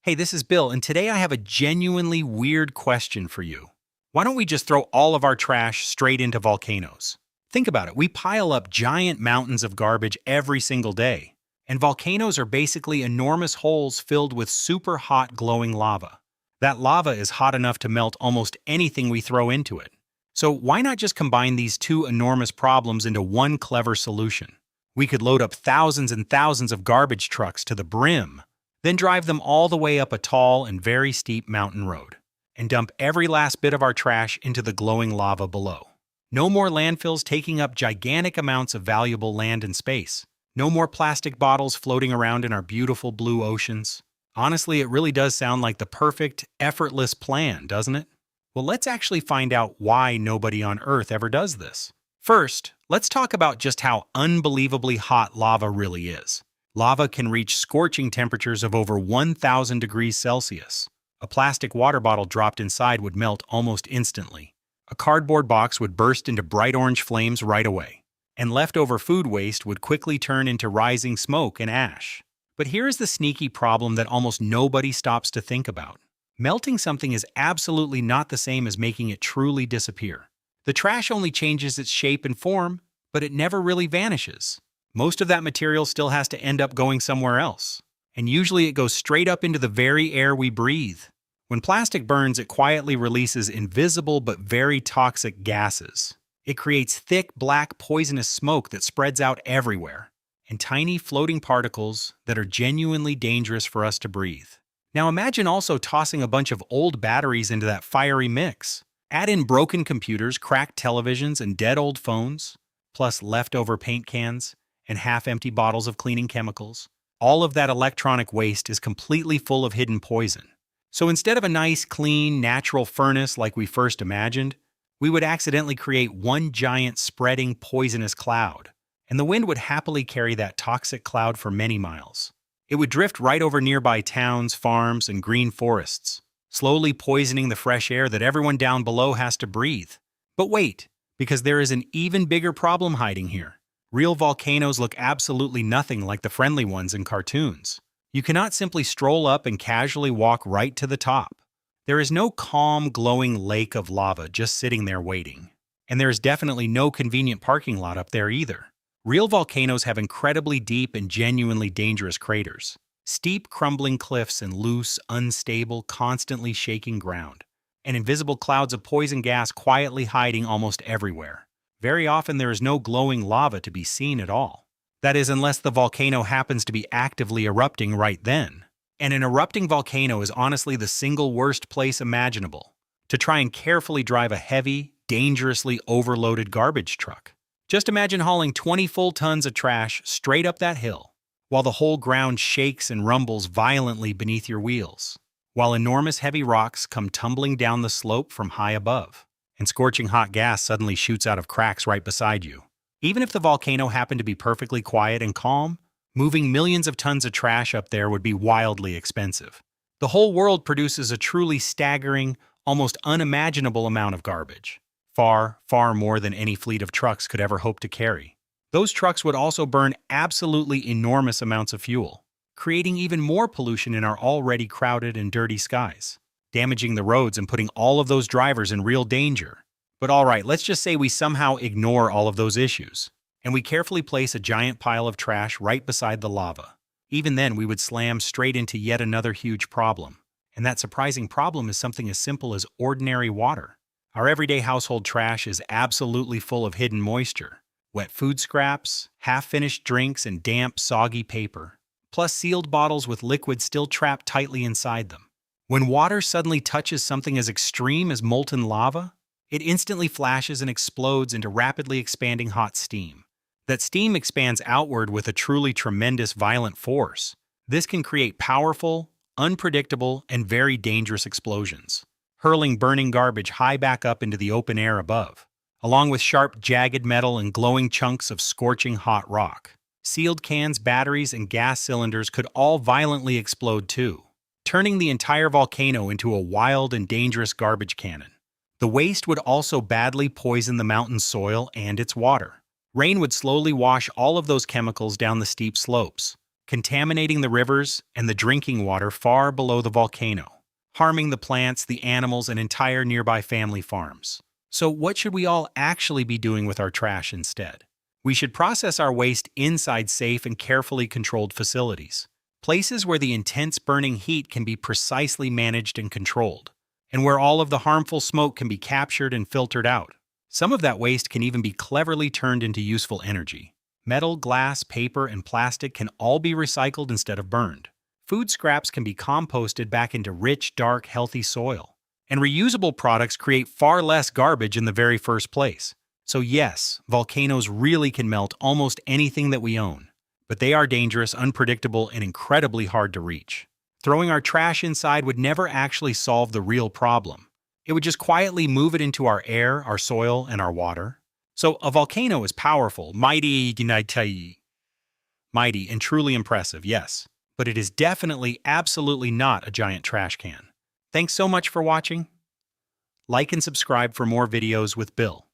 Hey, this is Bill, and today I have a genuinely weird question for you. Why don't we just throw all of our trash straight into volcanoes? Think about it. We pile up giant mountains of garbage every single day, and volcanoes are basically enormous holes filled with super hot glowing lava. That lava is hot enough to melt almost anything we throw into it. So why not just combine these two enormous problems into one clever solution? We could load up thousands and thousands of garbage trucks to the brim, then drive them all the way up a tall and very steep mountain road, and dump every last bit of our trash into the glowing lava below. No more landfills taking up gigantic amounts of valuable land and space. No more plastic bottles floating around in our beautiful blue oceans. Honestly, it really does sound like the perfect, effortless plan, doesn't it? Well, let's actually find out why nobody on Earth ever does this. First, let's talk about just how unbelievably hot lava really is. Lava can reach scorching temperatures of over 1,000 degrees Celsius. A plastic water bottle dropped inside would melt almost instantly. A cardboard box would burst into bright orange flames right away. And leftover food waste would quickly turn into rising smoke and ash. But here is the sneaky problem that almost nobody stops to think about. Melting something is absolutely not the same as making it truly disappear. The trash only changes its shape and form, but it never really vanishes. Most of that material still has to end up going somewhere else. And usually it goes straight up into the very air we breathe. When plastic burns, it quietly releases invisible but very toxic gases. It creates thick, black, poisonous smoke that spreads out everywhere, and tiny floating particles that are genuinely dangerous for us to breathe. Now imagine also tossing a bunch of old batteries into that fiery mix. Add in broken computers, cracked televisions, and dead old phones, plus leftover paint cans and half-empty bottles of cleaning chemicals. All of that electronic waste is completely full of hidden poison. So instead of a nice, clean, natural furnace like we first imagined, we would accidentally create one giant spreading poisonous cloud, and the wind would happily carry that toxic cloud for many miles. It would drift right over nearby towns, farms, and green forests, slowly poisoning the fresh air that everyone down below has to breathe. But wait, because there is an even bigger problem hiding here. Real volcanoes look absolutely nothing like the friendly ones in cartoons. You cannot simply stroll up and casually walk right to the top. There is no calm, glowing lake of lava just sitting there waiting. And there is definitely no convenient parking lot up there either. Real volcanoes have incredibly deep and genuinely dangerous craters. Steep, crumbling cliffs and loose, unstable, constantly shaking ground. And invisible clouds of poison gas quietly hiding almost everywhere. Very often there is no glowing lava to be seen at all. That is, unless the volcano happens to be actively erupting right then. And an erupting volcano is honestly the single worst place imaginable to try and carefully drive a heavy, dangerously overloaded garbage truck. Just imagine hauling 20 full tons of trash straight up that hill, while the whole ground shakes and rumbles violently beneath your wheels, while enormous heavy rocks come tumbling down the slope from high above, and scorching hot gas suddenly shoots out of cracks right beside you. Even if the volcano happened to be perfectly quiet and calm, moving millions of tons of trash up there would be wildly expensive. The whole world produces a truly staggering, almost unimaginable amount of garbage. Far, far more than any fleet of trucks could ever hope to carry. Those trucks would also burn absolutely enormous amounts of fuel, creating even more pollution in our already crowded and dirty skies, damaging the roads and putting all of those drivers in real danger. But alright, let's just say we somehow ignore all of those issues, and we carefully place a giant pile of trash right beside the lava. Even then, we would slam straight into yet another huge problem. And that surprising problem is something as simple as ordinary water. Our everyday household trash is absolutely full of hidden moisture. Wet food scraps, half-finished drinks, and damp, soggy paper. Plus sealed bottles with liquid still trapped tightly inside them. When water suddenly touches something as extreme as molten lava, it instantly flashes and explodes into rapidly expanding hot steam. That steam expands outward with a truly tremendous violent force. This can create powerful, unpredictable, and very dangerous explosions, hurling burning garbage high back up into the open air above, along with sharp, jagged metal and glowing chunks of scorching hot rock. Sealed cans, batteries, and gas cylinders could all violently explode too, turning the entire volcano into a wild and dangerous garbage cannon. The waste would also badly poison the mountain's soil and its water. Rain would slowly wash all of those chemicals down the steep slopes, contaminating the rivers and the drinking water far below the volcano, harming the plants, the animals, and entire nearby family farms. So what should we all actually be doing with our trash instead? We should process our waste inside safe and carefully controlled facilities, places where the intense burning heat can be precisely managed and controlled, and where all of the harmful smoke can be captured and filtered out. Some of that waste can even be cleverly turned into useful energy. Metal, glass, paper, and plastic can all be recycled instead of burned. Food scraps can be composted back into rich, dark, healthy soil. And reusable products create far less garbage in the very first place. So yes, volcanoes really can melt almost anything that we own. But they are dangerous, unpredictable, and incredibly hard to reach. Throwing our trash inside would never actually solve the real problem. It would just quietly move it into our air, our soil, and our water. So a volcano is powerful, mighty, and truly impressive, yes. But it is definitely, absolutely not a giant trash can. Thanks so much for watching. Like and subscribe for more videos with Bill.